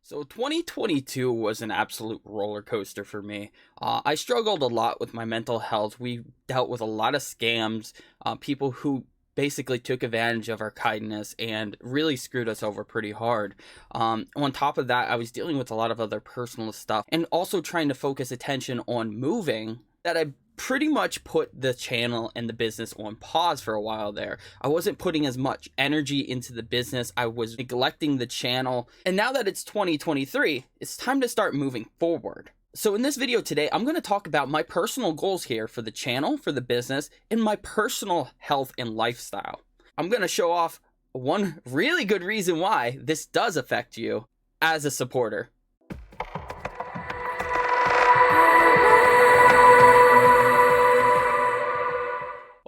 So 2022 was an absolute roller coaster for me. I struggled a lot with my mental health. We dealt with a lot of scams, people who basically took advantage of our kindness and really screwed us over pretty hard. On top of that, I was dealing with a lot of other personal stuff and also trying to focus attention on moving that I pretty much put the channel and the business on pause for a while there. I wasn't putting as much energy into the business. I was neglecting the channel. And now that it's 2023, it's time to start moving forward. So in this video today, I'm going to talk about my personal goals here for the channel, for the business, and my personal health and lifestyle. I'm going to show off one really good reason why this does affect you as a supporter.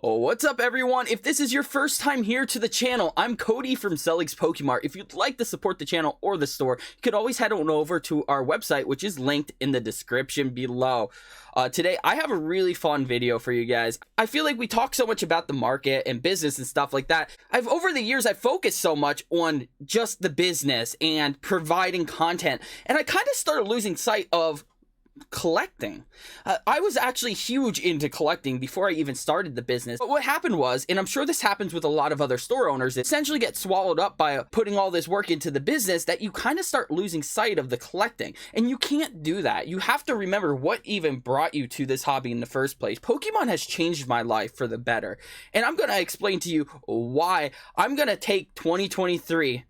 Oh, what's up everyone? If this is your first time here to the channel, I'm Cody from Sellegs Pokemart. If you'd like to support the channel or the store, you could always head on over to our website, which is linked in the description below. Today, I have a really fun video for you guys. I feel like we talk so much about the market and business and stuff like that. Over the years, I've focused so much on just the business and providing content, and I kind of started losing sight of collecting. I was actually huge into collecting before I even started the business. But what happened was, and I'm sure this happens with a lot of other store owners, it essentially gets swallowed up by putting all this work into the business that you kind of start losing sight of the collecting. And you can't do that. You have to remember what even brought you to this hobby in the first place. Pokemon has changed my life for the better. And I'm going to explain to you why. I'm going to take 2023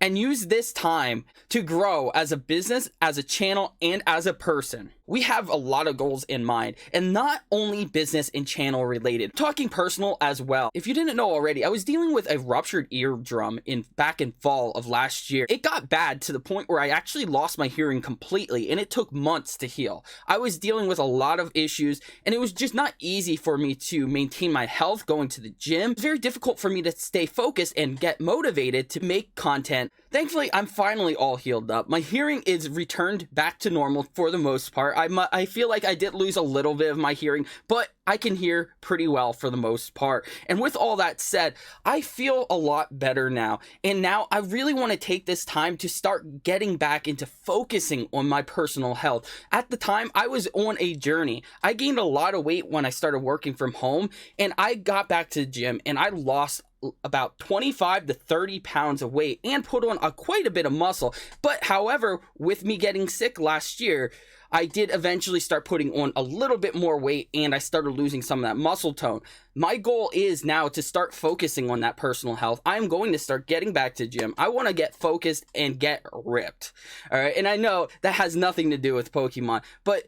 and use this time to grow as a business, as a channel, and as a person. We have a lot of goals in mind, and not only business and channel related, talking personal as well. If you didn't know already, I was dealing with a ruptured eardrum back in fall of last year. It got bad to the point where I actually lost my hearing completely, and it took months to heal. I was dealing with a lot of issues, and it was just not easy for me to maintain my health, going to the gym. It was very difficult for me to stay focused and get motivated to make content. Thankfully, I'm finally all healed up. My hearing is returned back to normal for the most part. I feel like I did lose a little bit of my hearing, but I can hear pretty well for the most part. And with all that said, I feel a lot better now. And now I really want to take this time to start getting back into focusing on my personal health. At the time, I was on a journey. I gained a lot of weight when I started working from home, and I got back to the gym and I lost about 25 to 30 pounds of weight and put on quite a bit of muscle. But however, with me getting sick last year, I did eventually start putting on a little bit more weight, and I started losing some of that muscle tone. My goal is now to start focusing on that personal health. I'm going to start getting back to gym. I want to get focused and get ripped. All right. And I know that has nothing to do with Pokemon, but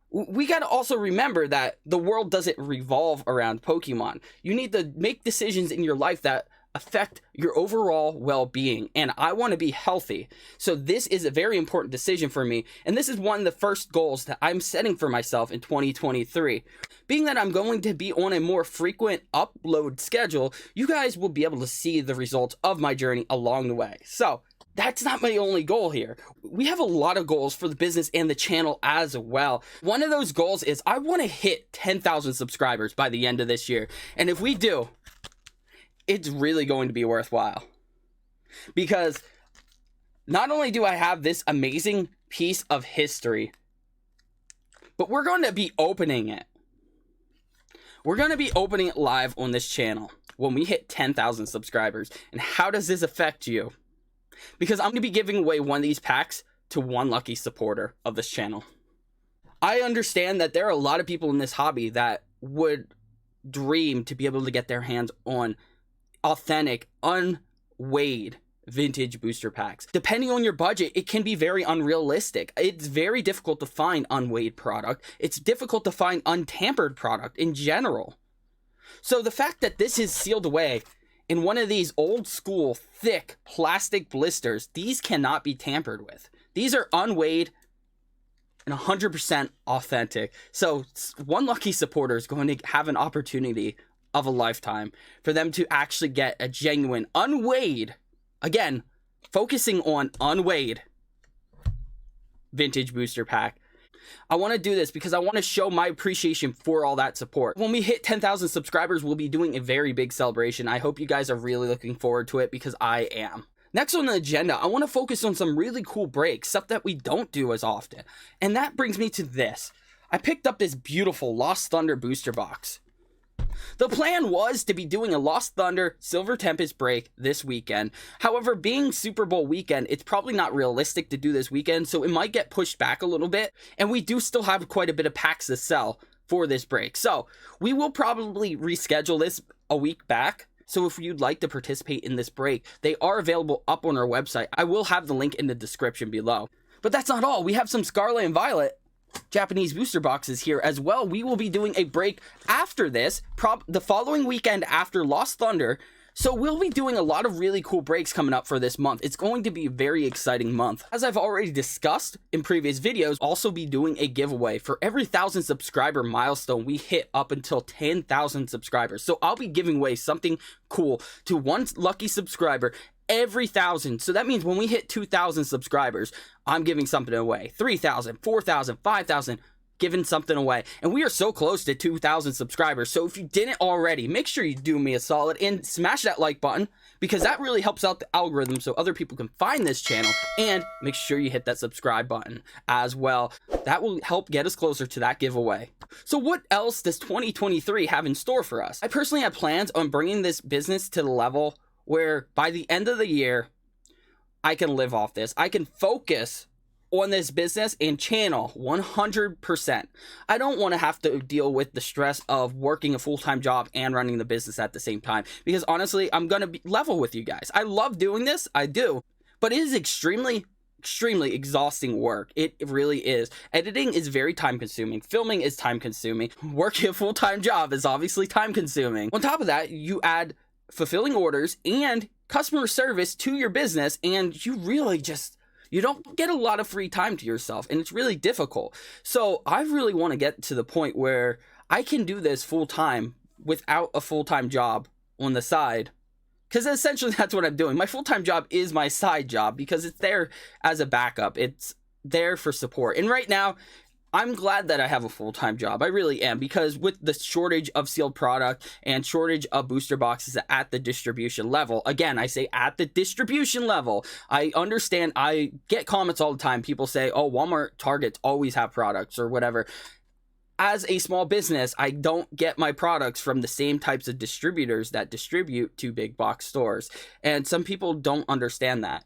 we got to also remember that the world doesn't revolve around Pokemon. You need to make decisions in your life that affect your overall well-being, and I want to be healthy. So this is a very important decision for me, and this is one of the first goals that I'm setting for myself in 2023. Being that I'm going to be on a more frequent upload schedule, you guys will be able to see the results of my journey along the way. So that's not my only goal here. We have a lot of goals for the business and the channel as well. One of those goals is I want to hit 10,000 subscribers by the end of this year. And if we do, it's really going to be worthwhile. Because not only do I have this amazing piece of history, but we're going to be opening it. We're going to be opening it live on this channel when we hit 10,000 subscribers. And how does this affect you? Because I'm going to be giving away one of these packs to one lucky supporter of this channel. I understand that there are a lot of people in this hobby that would dream to be able to get their hands on authentic, unweighed vintage booster packs. Depending on your budget, it can be very unrealistic. It's very difficult to find unweighed product. It's difficult to find untampered product in general. So the fact that this is sealed away in one of these old school thick plastic blisters, these cannot be tampered with. These are unweighed and 100% authentic. So one lucky supporter is going to have an opportunity of a lifetime for them to actually get a genuine unweighed, again, focusing on unweighed vintage booster pack. I want to do this because I want to show my appreciation for all that support. When we hit 10,000 subscribers, we'll be doing a very big celebration. I hope you guys are really looking forward to it because I am. Next on the agenda, I want to focus on some really cool breaks, stuff that we don't do as often. And that brings me to this. I picked up this beautiful Lost Thunder booster box. The plan was to be doing a Lost Thunder Silver Tempest break this weekend. However, being Super Bowl weekend, it's probably not realistic to do this weekend, so it might get pushed back a little bit. And we do still have quite a bit of packs to sell for this break. So we will probably reschedule this a week back. So if you'd like to participate in this break, they are available up on our website. I will have the link in the description below. But that's not all. We have some Scarlet and Violet Japanese booster boxes here as well. We will be doing a break after this, the following weekend after Lost Thunder. So we'll be doing a lot of really cool breaks coming up for this month. It's going to be a very exciting month. As I've already discussed in previous videos, also be doing a giveaway for every 1,000 subscriber milestone we hit up until 10,000 subscribers. So I'll be giving away something cool to one lucky subscriber every 1,000. So that means when we hit 2,000 subscribers, I'm giving something away. 3,000, 4,000, 5,000. Giving something away, and we are so close to 2,000 subscribers. So if you didn't already, make sure you do me a solid and smash that like button, because that really helps out the algorithm so other people can find this channel. And make sure you hit that subscribe button as well. That will help get us closer to that giveaway. So what else does 2023 have in store for us? I personally have plans on bringing this business to the level where by the end of the year, I can live off this. I can focus on this business and channel 100%. I don't want to have to deal with the stress of working a full-time job and running the business at the same time, because honestly, I'm going to be level with you guys. I love doing this, I do, but it is extremely exhausting work. It really is. Editing is very time consuming. Filming is time consuming. Working a full-time job is obviously time consuming. On top of that, you add fulfilling orders and customer service to your business, and you really just, you don't get a lot of free time to yourself, and it's really difficult. So I really want to get to the point where I can do this full time without a full-time job on the side, because essentially that's what I'm doing. My full-time job is my side job because it's there as a backup. It's there for support. And right now, I'm glad that I have a full-time job. I really am, because with the shortage of sealed product and shortage of booster boxes at the distribution level, again, I say at the distribution level, I understand, I get comments all the time. People say, oh, Walmart, Targets always have products or whatever. As a small business, I don't get my products from the same types of distributors that distribute to big box stores. And some people don't understand that.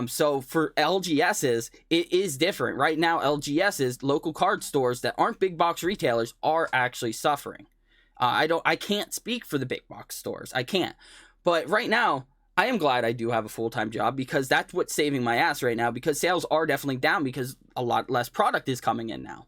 So for LGSs, it is different. Right now, LGSs, local card stores that aren't big box retailers, are actually suffering. I can't speak for the big box stores. I can't. But right now, I am glad I do have a full-time job, because that's what's saving my ass right now, because sales are definitely down because a lot less product is coming in now.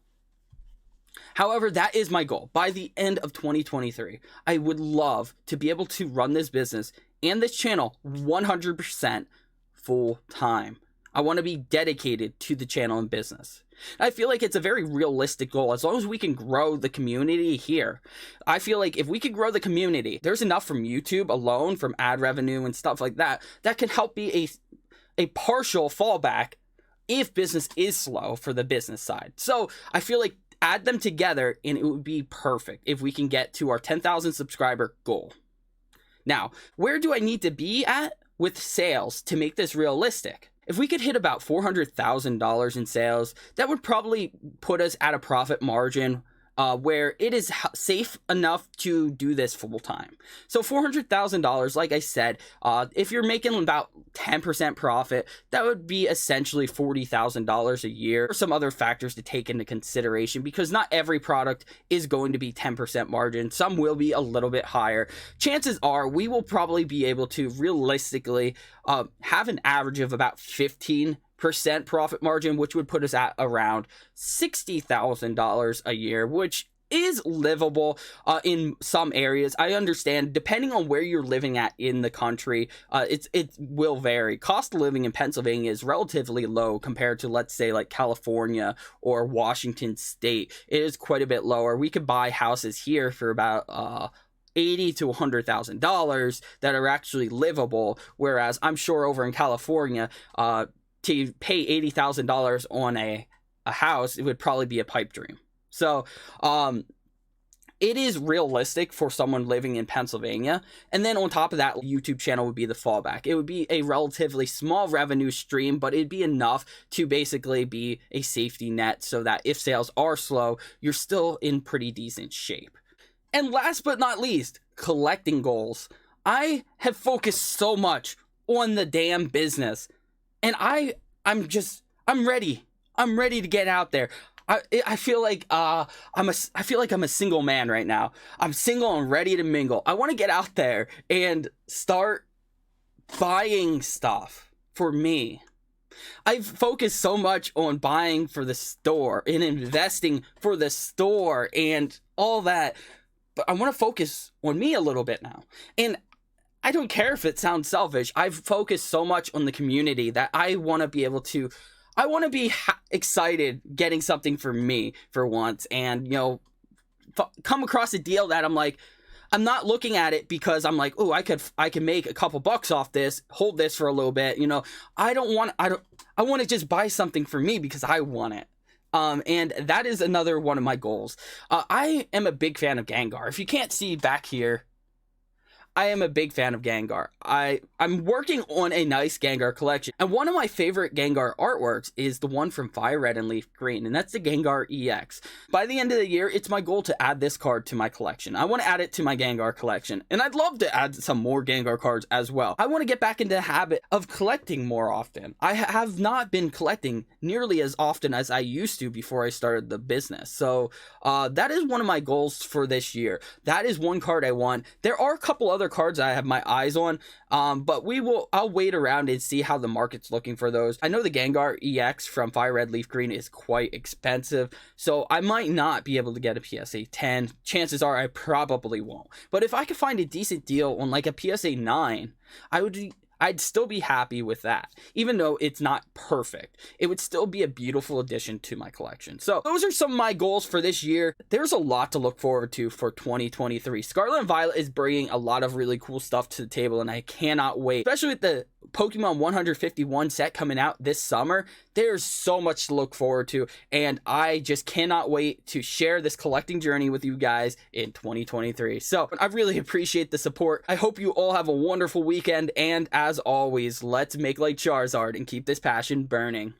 However, that is my goal. By the end of 2023, I would love to be able to run this business and this channel 100% full time. I want to be dedicated to the channel and business. I feel like it's a very realistic goal as long as we can grow the community here. I feel like if we could grow the community, there's enough from YouTube alone, from ad revenue and stuff like that, that can help be a partial fallback if business is slow for the business side. So I feel like add them together and it would be perfect if we can get to our 10,000 subscriber goal. Now, where do I need to be at with sales to make this realistic? If we could hit about $400,000 in sales, that would probably put us at a profit margin where it is safe enough to do this full time. So $400,000, like I said, if you're making about 10% profit, that would be essentially $40,000 a year. There are some other factors to take into consideration, because not every product is going to be 10% margin. Some will be a little bit higher. Chances are we will probably be able to realistically have an average of about 15% profit margin, which would put us at around $60,000 a year, which is livable in some areas. I understand, depending on where you're living at in the country, it will vary. Cost of living in Pennsylvania is relatively low compared to, let's say, like California or Washington State. It is quite a bit lower. We could buy houses here for about $80,000 to $100,000 that are actually livable, whereas I'm sure over in California, to pay $80,000 on a house, it would probably be a pipe dream. So it is realistic for someone living in Pennsylvania. And then on top of that, YouTube channel would be the fallback. It would be a relatively small revenue stream, but it'd be enough to basically be a safety net so that if sales are slow, you're still in pretty decent shape. And last but not least, collecting goals. I have focused so much on the damn business, and I'm ready. I'm ready to get out there. I feel like I'm a single man right now. I'm single and ready to mingle. I want to get out there and start buying stuff for me. I've focused so much on buying for the store and investing for the store and all that, but I want to focus on me a little bit now. And I don't care if it sounds selfish. I've focused so much on the community that I want to be able to, I want to be excited getting something for me for once, and, you know, come across a deal that I'm like, I'm not looking at it because I'm like, oh, I can make a couple bucks off this, hold this for a little bit, you know. I want to just buy something for me because I want it. And that is another one of my goals. I am a big fan of Gengar. If you can't see back here, I am a big fan of Gengar. I'm working on a nice Gengar collection, and one of my favorite Gengar artworks is the one from Fire Red and Leaf Green, and that's the Gengar EX. By the end of the year, it's my goal to add this card to my collection. I want to add it to my Gengar collection, and I'd love to add some more Gengar cards as well. I want to get back into the habit of collecting more often. I have not been collecting nearly as often as I used to before I started the business, so that is one of my goals for this year. That is one card I want. There are a couple other cards I have my eyes on, but I'll wait around and see how the market's looking for those. I know the Gengar EX from Fire Red Leaf Green is quite expensive, so I might not be able to get a PSA 10. Chances are I probably won't. But if I could find a decent deal on like a PSA 9, I'd still be happy with that. Even though it's not perfect, it would still be a beautiful addition to my collection. So those are some of my goals for this year. There's a lot to look forward to for 2023. Scarlet and Violet is bringing a lot of really cool stuff to the table, and I cannot wait. Especially with the Pokemon 151 set coming out this summer, there's so much to look forward to, and I just cannot wait to share this collecting journey with you guys in 2023. So I really appreciate the support. I hope you all have a wonderful weekend, and as always, let's make like Charizard and keep this passion burning.